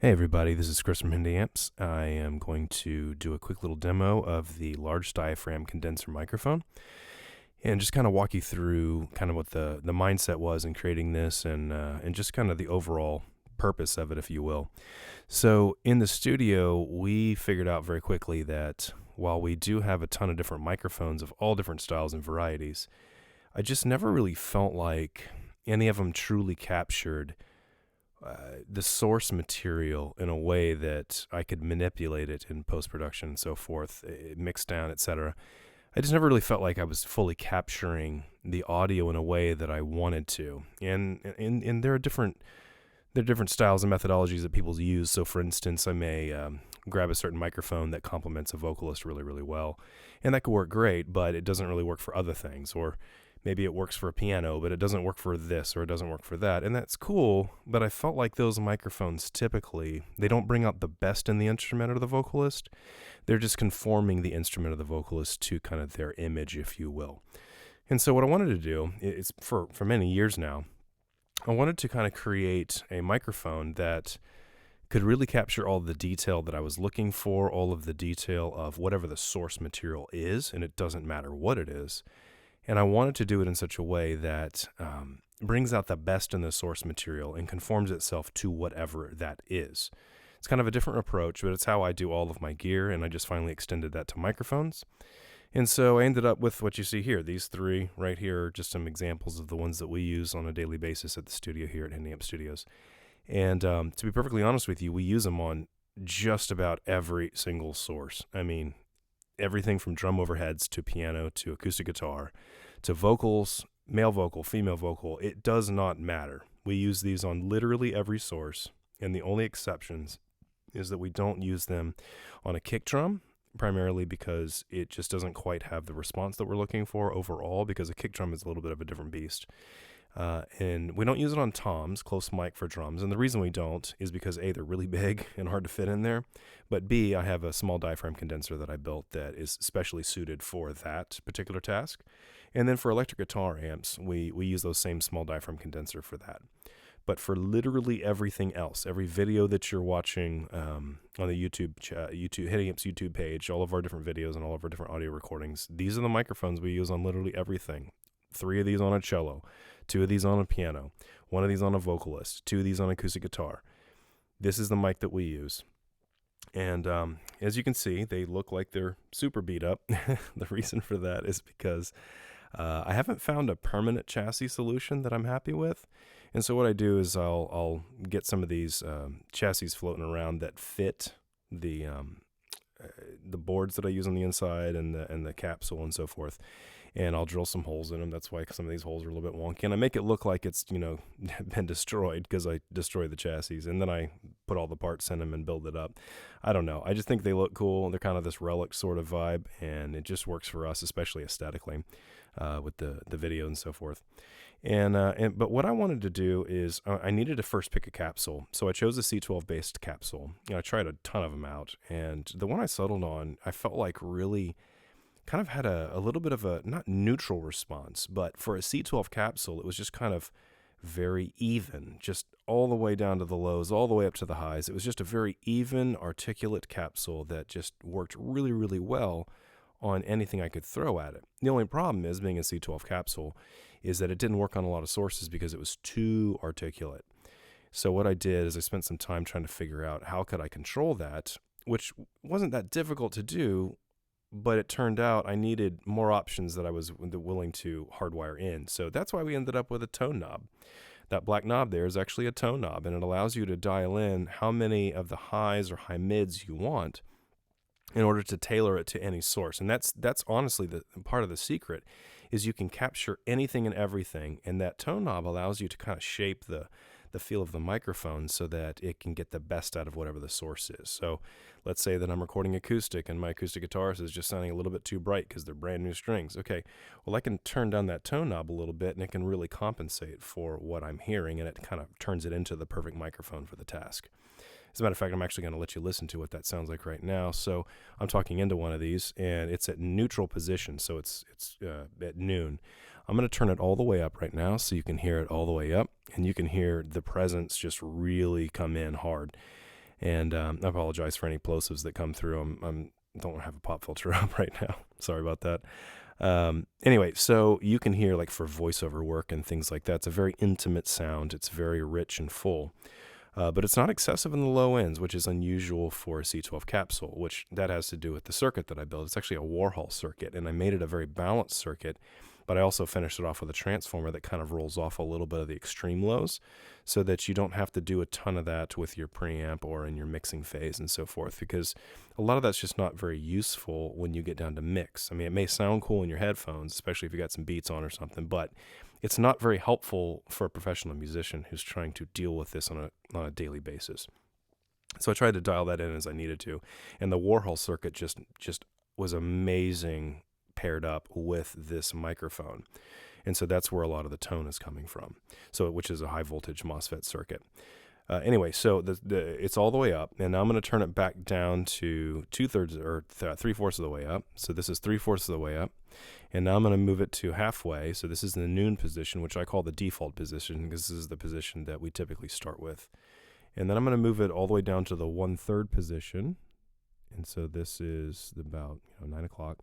Hey everybody, this is Chris from Hendyamps. I am going to do a quick little demo of the large diaphragm condenser microphone and just kind of walk you through kind of what the mindset was in creating this and just kind of the overall purpose of it, if you will. So in the studio, we figured out very quickly that while we do have a ton of different microphones of all different styles and varieties, I just never really felt like any of them truly captured the source material in a way that I could manipulate it in post-production and so forth, mixed down, etc. I just never really felt like I was fully capturing the audio in a way that I wanted to. And there are different styles and methodologies that people use. So for instance, I may grab a certain microphone that complements a vocalist really, really well, and that could work great, but it doesn't really work for other things. Or maybe it works for a piano, but it doesn't work for this, or it doesn't work for that. And that's cool, but I felt like those microphones typically, they don't bring out the best in the instrument or the vocalist. They're just conforming the instrument or the vocalist to kind of their image, if you will. And so what I wanted to do is, for many years now, I wanted to kind of create a microphone that could really capture all the detail that I was looking for, all of the detail of whatever the source material is, and it doesn't matter what it is. And I wanted to do it in such a way that brings out the best in the source material and conforms itself to whatever that is. It's kind of a different approach, but it's how I do all of my gear, and I just finally extended that to microphones. And so I ended up with what you see here. These three right here are just some examples of the ones that we use on a daily basis at the studio here at Hendyamps Studios. And to be perfectly honest with you, we use them on just about every single source. I mean, everything from drum overheads to piano to acoustic guitar to vocals, male vocal, female vocal, it does not matter. We use these on literally every source, and the only exceptions is that we don't use them on a kick drum, primarily because it just doesn't quite have the response that we're looking for overall, because a kick drum is a little bit of a different beast. And we don't use it on toms, close mic for drums. And the reason we don't is because A, they're really big and hard to fit in there. But B, I have a small diaphragm condenser that I built that is specially suited for that particular task. And then for electric guitar amps, we use those same small diaphragm condenser for that. But for literally everything else, every video that you're watching on the YouTube Hendyamps YouTube page, all of our different videos and all of our different audio recordings, these are the microphones we use on literally everything. 3 of these on a cello, 2 of these on a piano, 1 of these on a vocalist, 2 of these on acoustic guitar. This is the mic that we use. And as you can see, they look like they're super beat up. The reason for that is because I haven't found a permanent chassis solution that I'm happy with. And so what I do is I'll get some of these chassis floating around that fit the boards that I use on the inside and the capsule and so forth. And I'll drill some holes in them. That's why some of these holes are a little bit wonky. And I make it look like it's, been destroyed because I destroy the chassis. And then I put all the parts in them and build it up. I don't know. I just think they look cool. They're kind of this relic sort of vibe. And it just works for us, especially aesthetically, with the video and so forth. But what I wanted to do is I needed to first pick a capsule. So I chose a C12 based capsule. I tried a ton of them out. And the one I settled on, I felt like really kind of had a little bit of a, not neutral response, but for a C12 capsule, it was just kind of very even, just all the way down to the lows, all the way up to the highs. It was just a very even, articulate capsule that just worked really, really well on anything I could throw at it. The only problem is, being a C12 capsule, is that it didn't work on a lot of sources because it was too articulate. So what I did is I spent some time trying to figure out how could I control that, which wasn't that difficult to do. But it turned out I needed more options that I was willing to hardwire in. So that's why we ended up with a tone knob. That black knob there is actually a tone knob, and it allows you to dial in how many of the highs or high mids you want in order to tailor it to any source. And that's honestly the part of the secret, is you can capture anything and everything, and that tone knob allows you to kind of shape the feel of the microphone so that it can get the best out of whatever the source is. So let's say that I'm recording acoustic and my acoustic guitarist is just sounding a little bit too bright because they're brand new strings. Okay, well, I can turn down that tone knob a little bit and it can really compensate for what I'm hearing, and it kind of turns it into the perfect microphone for the task. As a matter of fact, I'm actually going to let you listen to what that sounds like right now. So I'm talking into one of these, and it's at neutral position, so it's at noon. I'm going to turn it all the way up right now so you can hear it all the way up, and you can hear the presence just really come in hard. And I apologize for any plosives that come through. I'm don't have a pop filter up right now. Sorry about that. Anyway, so you can hear, like, for voiceover work and things like that, it's a very intimate sound. It's very rich and full. But it's not excessive in the low ends, which is unusual for a C12 capsule, which that has to do with the circuit that I built. It's actually a Warhol circuit, and I made it a very balanced circuit, but I also finished it off with a transformer that kind of rolls off a little bit of the extreme lows so that you don't have to do a ton of that with your preamp or in your mixing phase and so forth, because a lot of that's just not very useful when you get down to mix. I mean, it may sound cool in your headphones, especially if you got some beats on or something, but it's not very helpful for a professional musician who's trying to deal with this on a daily basis. So I tried to dial that in as I needed to, and the Warhol circuit just was amazing paired up with this microphone. And so that's where a lot of the tone is coming from. So, which is a high voltage MOSFET circuit. Anyway, so it's all the way up, and now I'm going to turn it back down to 2/3 or 3/4 of the way up. So this is 3/4 of the way up, and now I'm going to move it to halfway. So this is the noon position, which I call the default position because this is the position that we typically start with. And then I'm going to move it all the way down to the 1/3 position, and so this is about 9 o'clock.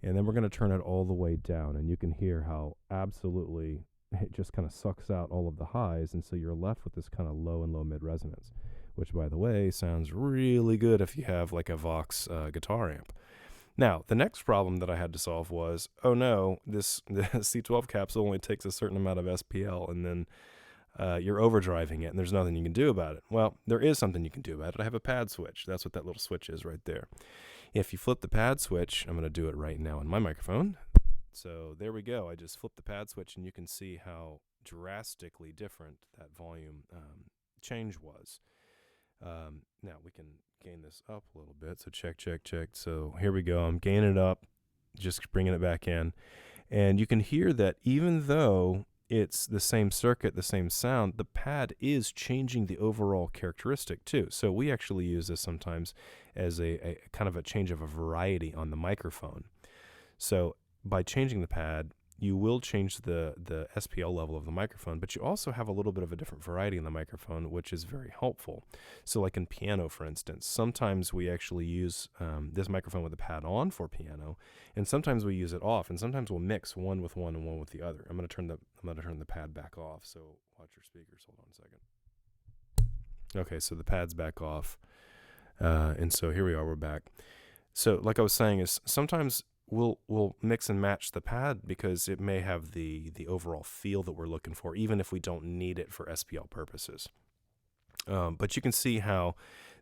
And then we're going to turn it all the way down, and you can hear how absolutely it just kind of sucks out all of the highs, and so you're left with this kind of low and low mid resonance, which, by the way, sounds really good if you have like a Vox guitar amp. Now, the next problem that I had to solve was, oh no, the C12 capsule only takes a certain amount of SPL, and then you're overdriving it, and there's nothing you can do about it. Well, there is something you can do about it. I have a pad switch. That's what that little switch is right there. If you flip the pad switch, I'm going to do it right now on my microphone. So there we go. I just flipped the pad switch, and you can see how drastically different that volume change was. Now we can gain this up a little bit. So check. So here we go. I'm gaining it up, just bringing it back in. And you can hear that even though it's the same circuit, the same sound, the pad is changing the overall characteristic too. So we actually use this sometimes as a kind of a change of a variety on the microphone. So by changing the pad, you will change the SPL level of the microphone, but you also have a little bit of a different variety in the microphone, which is very helpful. So like in piano, for instance, sometimes we actually use this microphone with the pad on for piano, and sometimes we use it off, and sometimes we'll mix one with one and one with the other. I'm going to turn the pad back off, so watch your speakers. Hold on a second. Okay, so the pad's back off, and so here we are, we're back. So like I was saying, is sometimes we'll mix and match the pad because it may have the overall feel that we're looking for, even if we don't need it for SPL purposes. But you can see how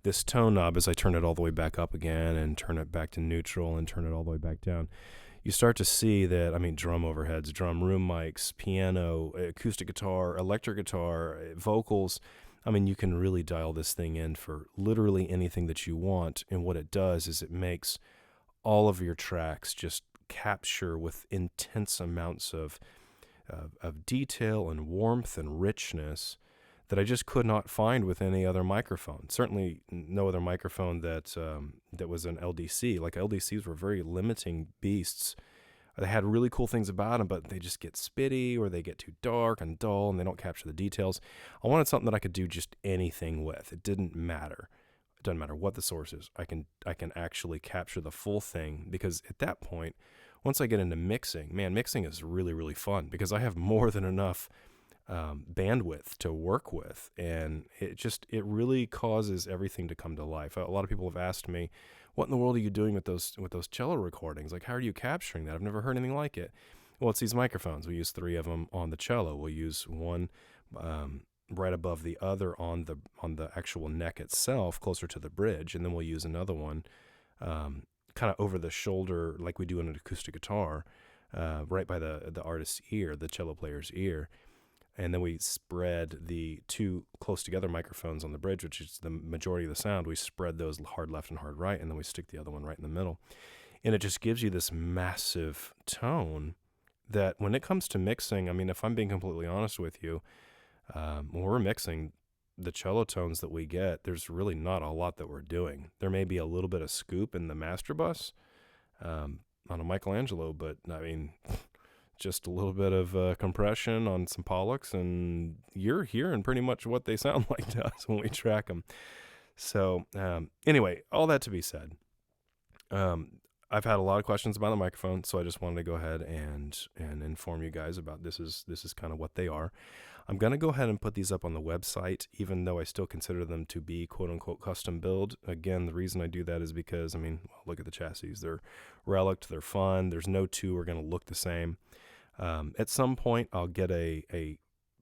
this tone knob, as I turn it all the way back up again and turn it back to neutral and turn it all the way back down, you start to see that, I mean, drum overheads, drum room mics, piano, acoustic guitar, electric guitar, vocals, I mean, you can really dial this thing in for literally anything that you want. And what it does is it makes all of your tracks just capture with intense amounts of detail and warmth and richness that I just could not find with any other microphone. Certainly no other microphone that was an LDC. Like, LDCs were very limiting beasts. They had really cool things about them, but they just get spitty or they get too dark and dull and they don't capture the details. I wanted something that I could do just anything with. It didn't matter. It doesn't matter what the source is. I can actually capture the full thing, because at that point, once I get into mixing, man, mixing is really, really fun because I have more than enough bandwidth to work with, and it really causes everything to come to life. A lot of people have asked me, what in the world are you doing with those cello recordings? Like, how are you capturing that? I've never heard anything like it. Well, it's these microphones. We use 3 of them on the cello. We'll use one right above the other on the actual neck itself, closer to the bridge, and then we'll use another one kind of over the shoulder, like we do in an acoustic guitar, right by the artist's ear, the cello player's ear. And then we spread the 2 close together microphones on the bridge, which is the majority of the sound. We spread those hard left and hard right, and then we stick the other one right in the middle. And it just gives you this massive tone that when it comes to mixing, I mean, if I'm being completely honest with you, when we're mixing the cello tones that we get, there's really not a lot that we're doing. There may be a little bit of scoop in the master bus on a Michelangelo, but I mean, just a little bit of compression on some Pollux, and you're hearing pretty much what they sound like to us when we track them. So anyway, all that to be said, I've had a lot of questions about the microphone, so I just wanted to go ahead and inform you guys about this is kind of what they are. I'm going to go ahead and put these up on the website, even though I still consider them to be quote-unquote custom build. Again, the reason I do that is because, I mean, look at the chassis. They're relic, they're fun. There's no two are going to look the same. At some point, I'll get a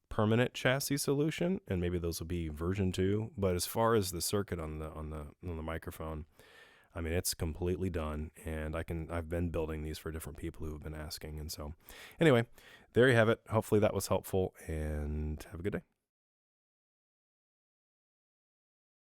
permanent chassis solution, and maybe those will be version 2. But as far as the circuit on the microphone, I mean, it's completely done, and I've been building these for different people who have been asking. And so anyway, there you have it. Hopefully that was helpful, and have a good day.